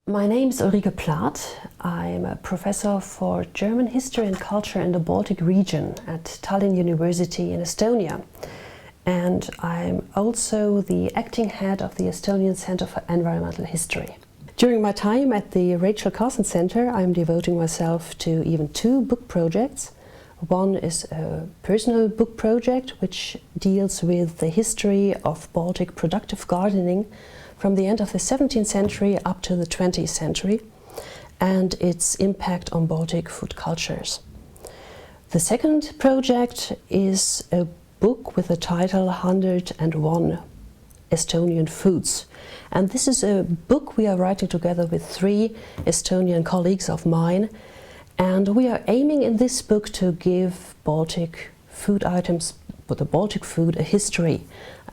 My name is Ulrike Plath. I'm a professor for German history and culture in the Baltic region at Tallinn University in Estonia. And I'm also the acting head of the Estonian Center for Environmental History. During my time at the Rachel Carson Center, I'm devoting myself to even two book projects. One is a personal book project which deals with the history of Baltic productive gardening from the end of the 17th century up to the 20th century and its impact on Baltic food cultures. The second project is a book with the title 101 Estonian Foods. And this is a book we are writing together with three Estonian colleagues of mine. And we are aiming in this book to give Baltic food items, but the Baltic food, a history,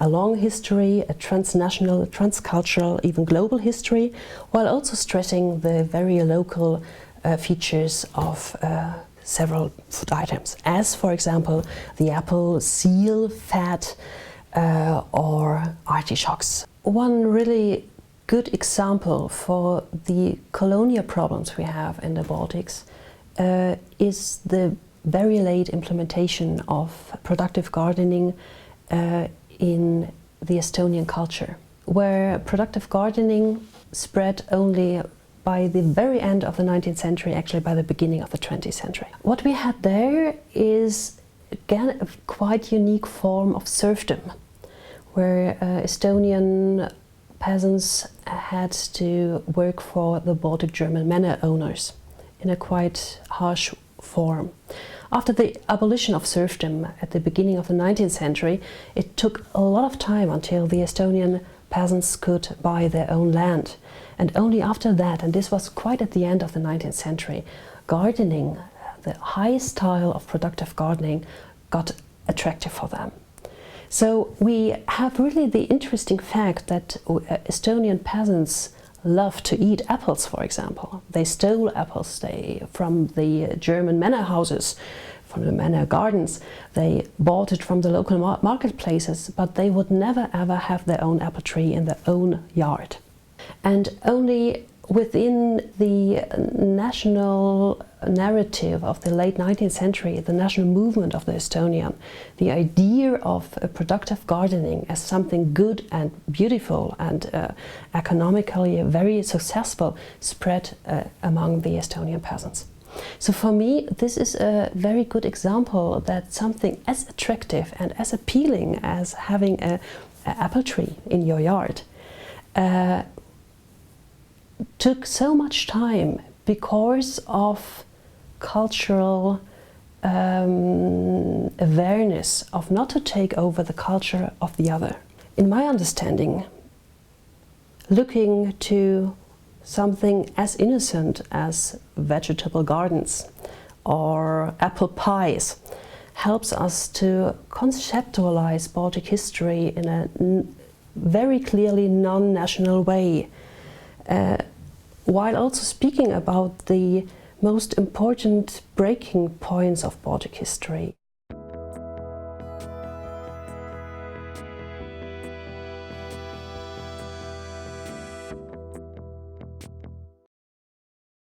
a long history, a transnational, transcultural, even global history, while also stressing the very local features of several food items, as for example the apple, seal, fat, or artichokes. One really good example for the colonial problems we have in the Baltics is the very late implementation of productive gardening in the Estonian culture, where productive gardening spread only by the very end of the 19th century, actually by the beginning of the 20th century. What we had there is again a quite unique form of serfdom, where Estonian peasants had to work for the Baltic German manor owners in a quite harsh form. After the abolition of serfdom at the beginning of the 19th century, it took a lot of time until the Estonian peasants could buy their own land. And only after that, and this was quite at the end of the 19th century, gardening, the high style of productive gardening, got attractive for them. So we have really the interesting fact that Estonian peasants love to eat apples, for example. They stole apples from the German manor houses, from the manor gardens. They bought it from the local marketplaces, but they would never ever have their own apple tree in their own yard. And only within the national narrative of the late 19th century, the national movement of the Estonian, the idea of productive gardening as something good and beautiful and economically very successful spread among the Estonian peasants. So for me, this is a very good example that something as attractive and as appealing as having an apple tree in your yard took so much time because of cultural awareness of not to take over the culture of the other. In my understanding, looking to something as innocent as vegetable gardens or apple pies helps us to conceptualize Baltic history in a very clearly non-national way, while also speaking about the most important breaking points of Baltic history.